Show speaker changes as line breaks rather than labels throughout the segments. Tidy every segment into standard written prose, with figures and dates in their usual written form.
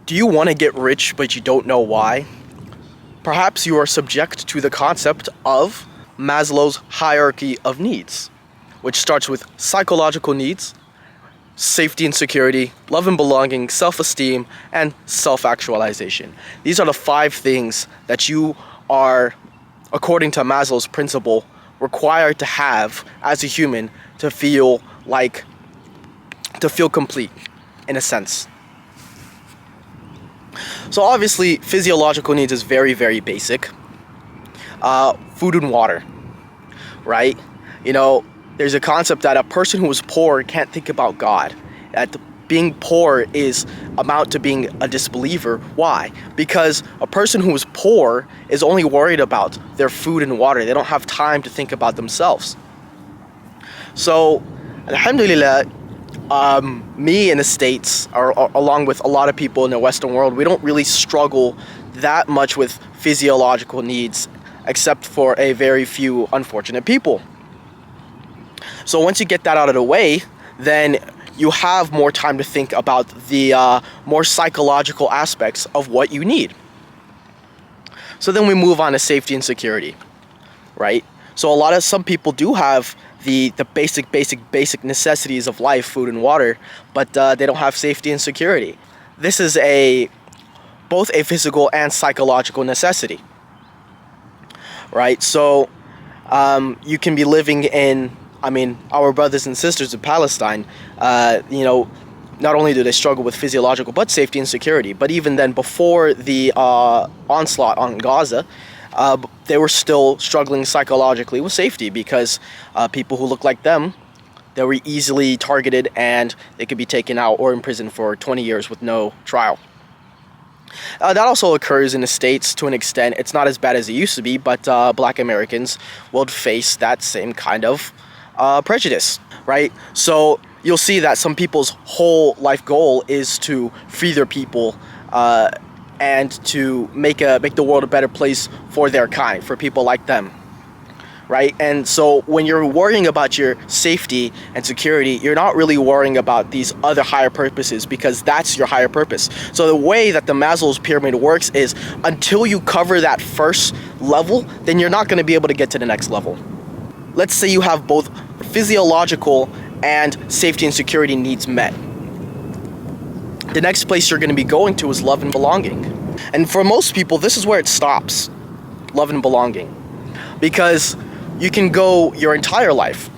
Do you want to get rich but you don't know why? Perhaps you are subject to the concept of Maslow's hierarchy of needs, which starts with psychological needs, safety and security, love and belonging, self-esteem, and self-actualization. These are the 5 things that you are, according to Maslow's principle, required to have as a human to feel complete, in a sense. So obviously, physiological needs is very, very basic. Food and water, right? There's a concept that a person who is poor can't think about God. That being poor is amount to being a disbeliever. Why? Because a person who is poor is only worried about their food and water. They don't have time to think about themselves. So, alhamdulillah, me in the States, or along with a lot of people in the Western world, we don't really struggle that much with physiological needs, except for a very few unfortunate people. So once you get that out of the way, then you have more time to think about the more psychological aspects of what you need. So then we move on to safety and security, right? So some people do have the basic necessities of life, food and water, but they don't have safety and security. This is both a physical and psychological necessity, right? So you can be living in, our brothers and sisters in Palestine, not only do they struggle with physiological but safety and security, but even then, before the onslaught on Gaza, they were still struggling psychologically with safety because people who look like them, they were easily targeted and they could be taken out or imprisoned for 20 years with no trial. That also occurs in the States to an extent. It's not as bad as it used to be, but Black Americans will face that same kind of prejudice, right? So you'll see that some people's whole life goal is to free their people and to make the world a better place for their kind, for people like them, right? And so when you're worrying about your safety and security, you're not really worrying about these other higher purposes, because that's your higher purpose. So the way that the Maslow's pyramid works is, until you cover that first level, then you're not going to be able to get to the next level. Let's say you have both physiological and safety and security needs met. The next place you're going to be going to is love and belonging. And for most people, this is where it stops, love and belonging. Because you can go your entire life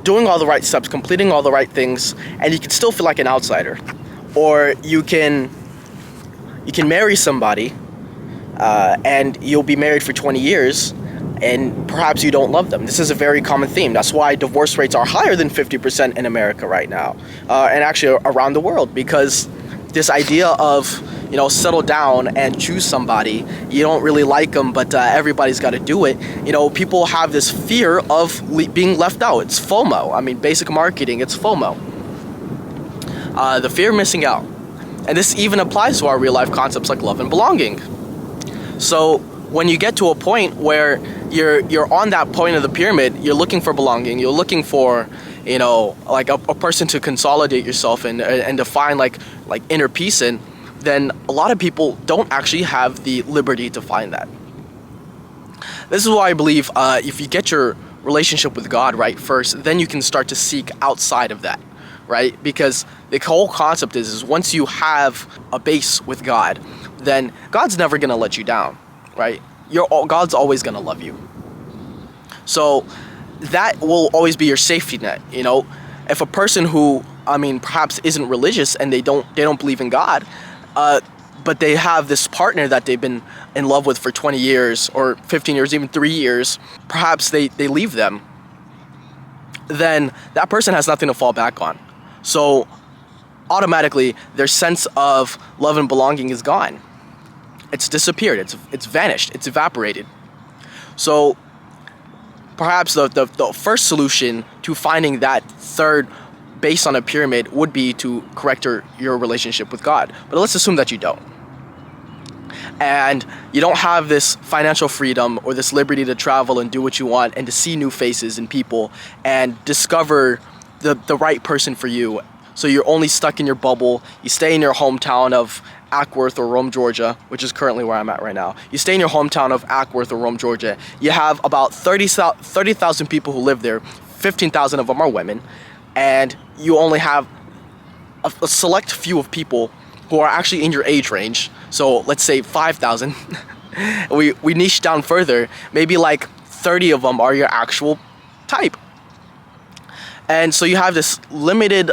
doing all the right steps, completing all the right things, and you can still feel like an outsider. Or you can marry somebody and you'll be married for 20 years, and perhaps you don't love them. This is a very common theme. That's why divorce rates are higher than 50% in America right now, and actually around the world, because this idea of, settle down and choose somebody, you don't really like them, but everybody's got to do it. People have this fear of being left out. It's FOMO. Basic marketing, it's FOMO. The fear of missing out. And this even applies to our real life concepts like love and belonging. So when you get to a point where you're on that point of the pyramid, you're looking for belonging, you're looking for, like a person to consolidate yourself in and to find like inner peace in, then a lot of people don't actually have the liberty to find that. This is why I believe if you get your relationship with God right first, then you can start to seek outside of that, right? Because the whole concept is once you have a base with God, then God's never going to let you down, right? God's always going to love you. So that will always be your safety net. If a person who perhaps isn't religious and they don't believe in God, but they have this partner that they've been in love with for 20 years or 15 years, even 3 years, perhaps they leave them, then that person has nothing to fall back on. So automatically their sense of love and belonging is gone. It's disappeared. It's vanished. It's evaporated. So perhaps the first solution to finding that third base on a pyramid would be to correct your relationship with God. But let's assume that you don't. And you don't have this financial freedom or this liberty to travel and do what you want and to see new faces and people and discover the right person for you. So you're only stuck in your bubble. You stay in your hometown of Ackworth or Rome, Georgia, which is currently where I'm at right now. You stay in your hometown of Ackworth or Rome, Georgia. You have about 30,000 people who live there. 15,000 of them are women. And you only have a select few of people who are actually in your age range. So let's say 5,000. we niche down further. Maybe like 30 of them are your actual type. And so you have this limited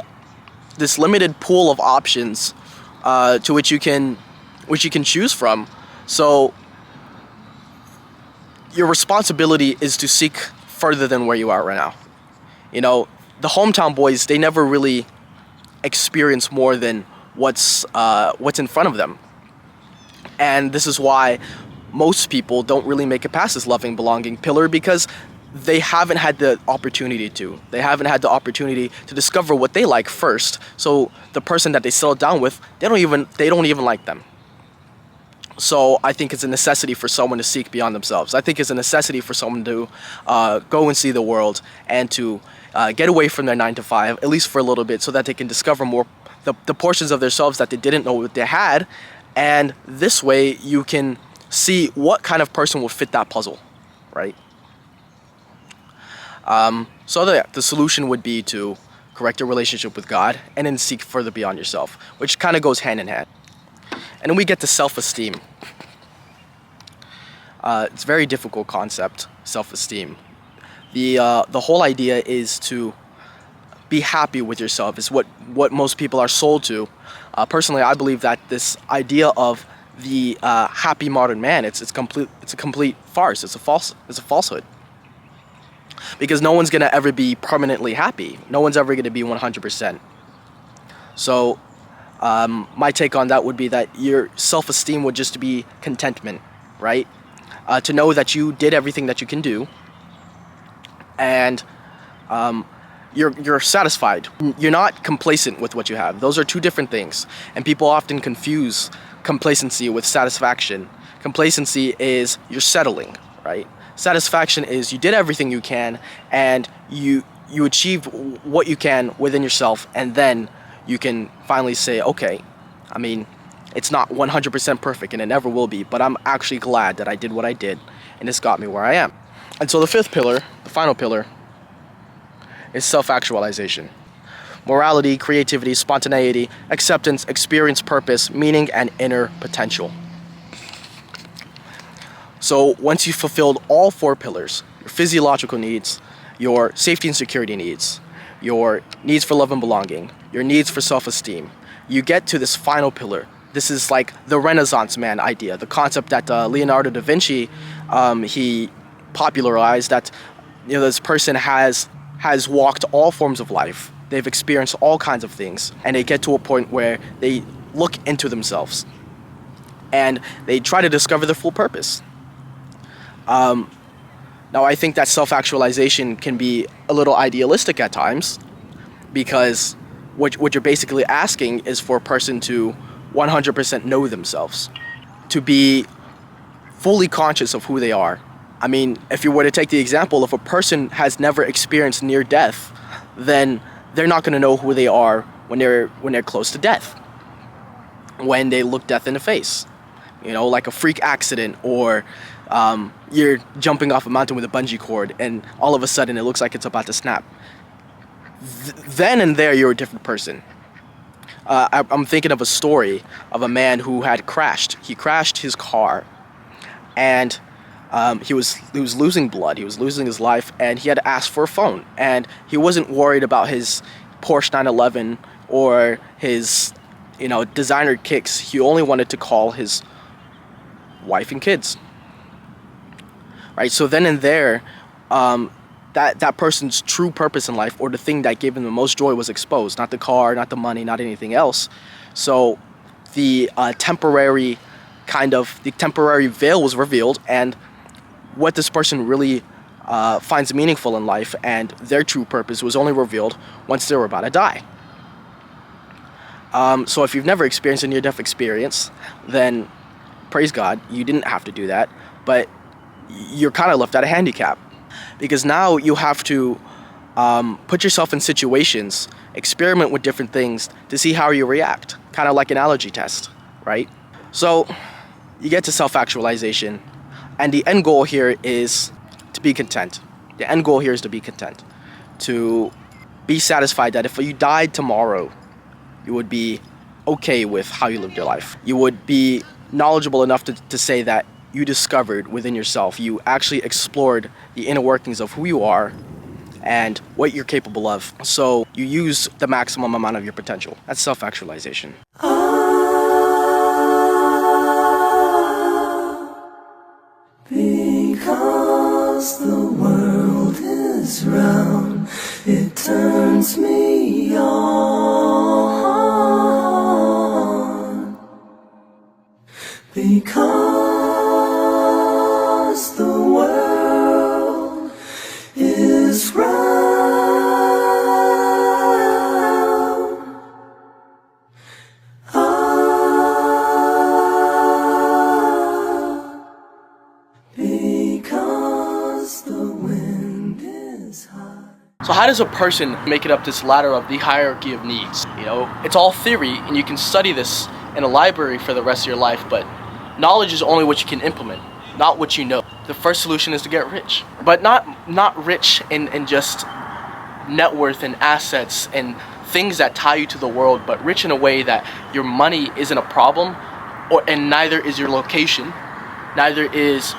pool of options to which you can choose from. So your responsibility is to seek further than where you are right now. You know, the hometown boys, they never really experience more than what's in front of them. And this is why most people don't really make it past this loving, belonging pillar, because they haven't had the opportunity to. They haven't had the opportunity to discover what they like first. So the person that they settle down with, they don't even like them. So I think it's a necessity for someone to seek beyond themselves. I think it's a necessity for someone to go and see the world and to get away from their 9 to 5, at least for a little bit, so that they can discover more the portions of themselves that they didn't know they had. And this way you can see what kind of person will fit that puzzle, right? So the solution would be to correct your relationship with God and then seek further beyond yourself, which kind of goes hand in hand. And then we get to self-esteem. It's a very difficult concept, self-esteem. The whole idea is to be happy with yourself. Is what most people are sold to. Personally, I believe that this idea of the happy modern man, it's a complete farce. It's a falsehood. Because no one's gonna ever be permanently happy. No one's ever gonna be 100%. So my take on that would be that your self-esteem would just be contentment, right? To know that you did everything that you can do, and you're satisfied. You're not complacent with what you have. Those are two different things, and people often confuse complacency with satisfaction. Complacency is you're settling, right? Satisfaction is you did everything you can, and you achieved what you can within yourself, and then you can finally say, okay, I mean, it's not 100% perfect, and it never will be, but I'm actually glad that I did what I did, and it's got me where I am. And so the fifth pillar, the final pillar, is self-actualization. Morality, creativity, spontaneity, acceptance, experience, purpose, meaning, and inner potential. So once you've fulfilled all four pillars, your physiological needs, your safety and security needs, your needs for love and belonging, your needs for self-esteem, you get to this final pillar. This is like the Renaissance man idea, the concept that Leonardo da Vinci, he popularized, that this person has walked all forms of life. They've experienced all kinds of things, and they get to a point where they look into themselves and they try to discover their full purpose. Now, I think that self-actualization can be a little idealistic at times, because what you're basically asking is for a person to 100% know themselves, to be fully conscious of who they are. I mean, if you were to take the example, if a person has never experienced near death, then they're not going to know who they are when they're close to death, when they look death in the face. Like a freak accident, or you're jumping off a mountain with a bungee cord and all of a sudden it looks like it's about to snap. Then and there, you're a different person. I'm thinking of a story of a man who had crashed. He crashed his car, and he was losing blood. He was losing his life, and he had to ask for a phone. And he wasn't worried about his Porsche 911 or his designer kicks. He only wanted to call his wife and kids. Right? So then and there, that person's true purpose in life, or the thing that gave him the most joy, was exposed. Not the car, not the money, not anything else. So the temporary veil was revealed, and what this person really finds meaningful in life and their true purpose was only revealed once they were about to die. So if you've never experienced a near-death experience, then praise God, you didn't have to do that, but you're kind of left at a handicap, because now you have to Put yourself in situations, experiment with different things to see how you react. Kind of like an allergy test, right? So you get to self-actualization, and the end goal here is to be content. The end goal here is to be content. To be satisfied that if you died tomorrow, you would be okay with how you lived your life. You would be knowledgeable enough to say that you discovered within yourself, you actually explored the inner workings of who you are and what you're capable of. So you use the maximum amount of your potential. That's self-actualization.
Because the world is round, it turns me on. Because the world is round. Because the wind is high.
So how does a person make it up this ladder of the hierarchy of needs? You know, it's all theory, and you can study this in a library for the rest of your life, but knowledge is only what you can implement, not what you know. The first solution is to get rich, but not rich in just net worth and assets and things that tie you to the world, but rich in a way that your money isn't a problem, and neither is your location, neither is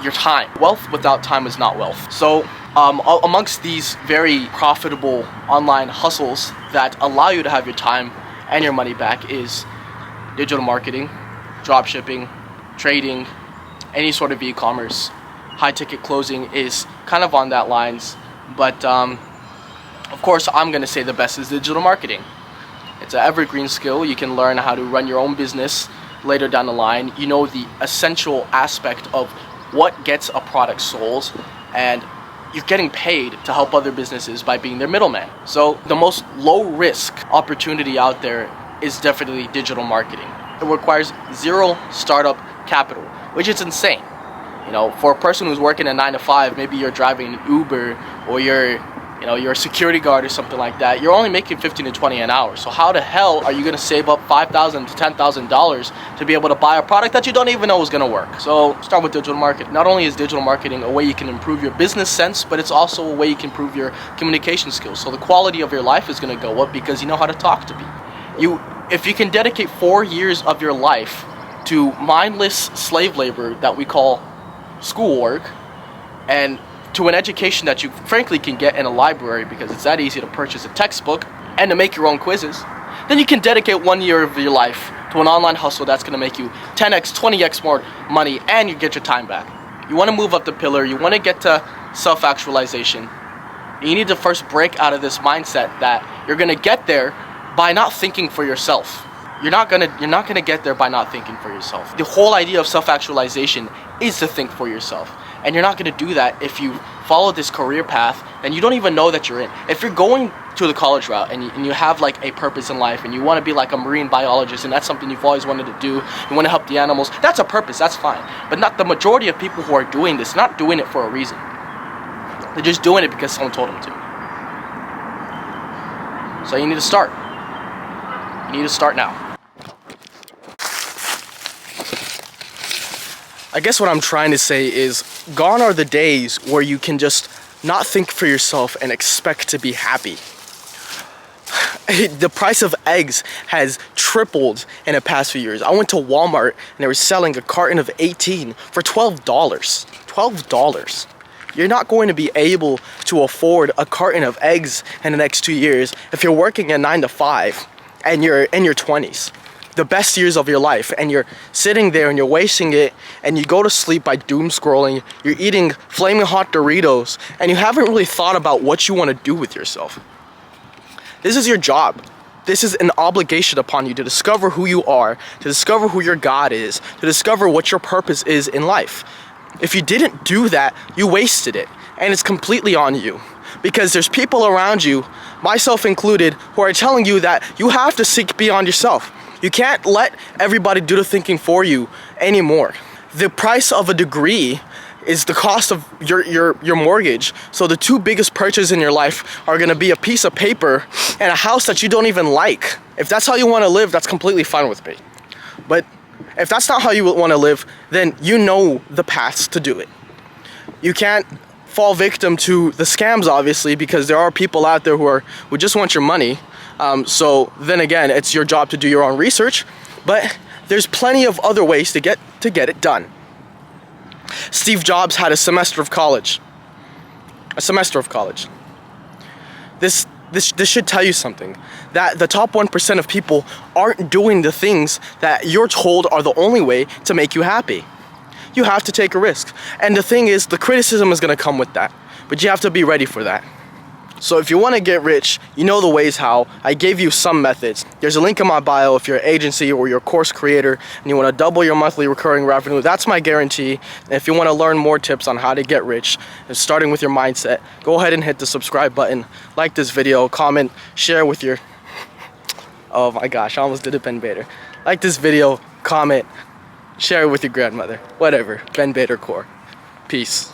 your time. Wealth without time is not wealth. So amongst these very profitable online hustles that allow you to have your time and your money back is digital marketing, drop shipping, trading, any sort of e-commerce. High ticket closing is kind of on that lines, but of course I'm going to say the best is digital marketing. It's an evergreen skill. You can learn how to run your own business later down the line. You know the essential aspect of what gets a product sold, and you're getting paid to help other businesses by being their middleman. So the most low risk opportunity out there is definitely digital marketing. It requires zero startup capital, which is insane. You know, for a person who's working a 9 to 5, maybe you're driving an Uber or you're a security guard or something like that, you're only making 15 to 20 an hour. So how the hell are you going to save up $5,000 to $10,000 to be able to buy a product that you don't even know is going to work? So start with digital marketing. Not only is digital marketing a way you can improve your business sense, but it's also a way you can improve your communication skills. So the quality of your life is going to go up because you know how to talk to people. If you can dedicate 4 years of your life to mindless slave labor that we call schoolwork, and to an education that you frankly can get in a library because it's that easy to purchase a textbook and to make your own quizzes, then you can dedicate 1 year of your life to an online hustle that's going to make you 10x, 20x more money, and you get your time back. You want to move up the pillar, you want to get to self-actualization. You need to first break out of this mindset that you're going to get there by not thinking for yourself. You're not gonna get there by not thinking for yourself. The whole idea of self-actualization is to think for yourself. And you're not gonna do that if you follow this career path and you don't even know that you're in. If you're going to the college route and you have like a purpose in life and you wanna be like a marine biologist and that's something you've always wanted to do, you wanna help the animals, that's a purpose, that's fine. But not the majority of people who are doing this, not doing it for a reason. They're just doing it because someone told them to. So you need to start. You need to start now.
I guess what I'm trying to say is, gone are the days where you can just not think for yourself and expect to be happy. The price of eggs has tripled in the past few years. I went to Walmart and they were selling a carton of 18 for $12. $12. You're not going to be able to afford a carton of eggs in the next 2 years if you're working a 9 to 5 and you're in your 20s. The best years of your life, and you're sitting there and you're wasting it, and you go to sleep by doom scrolling, you're eating flaming hot Doritos, and you haven't really thought about what you want to do with yourself. This is your job. This is an obligation upon you to discover who you are, to discover who your God is, to discover what your purpose is in life. If you didn't do that, you wasted it, and it's completely on you. Because there's people around you, myself included, who are telling you that you have to seek beyond yourself. You can't let everybody do the thinking for you anymore. The price of a degree is the cost of your mortgage. So the two biggest purchases in your life are gonna be a piece of paper and a house that you don't even like. If that's how you wanna live, that's completely fine with me. But if that's not how you want to live, then you know the paths to do it. You can't fall victim to the scams, obviously, because there are people out there who just want your money. So then again, it's your job to do your own research. But there's plenty of other ways to get it done. Steve Jobs had a semester of college. A semester of college. This should tell you something, that the top 1% of people aren't doing the things that you're told are the only way to make you happy. You have to take a risk. And the thing is, the criticism is gonna come with that, but you have to be ready for that. So if you wanna get rich, you know the ways how. I gave you some methods. There's a link in my bio if you're an agency or you're a course creator and you wanna double your monthly recurring revenue. That's my guarantee. And if you wanna learn more tips on how to get rich, starting with your mindset, go ahead and hit the subscribe button, like this video, comment, share with your, oh my gosh, I almost did a Ben Bader. Like this video, comment, share it with your grandmother, whatever, Ben Bader Core. Peace.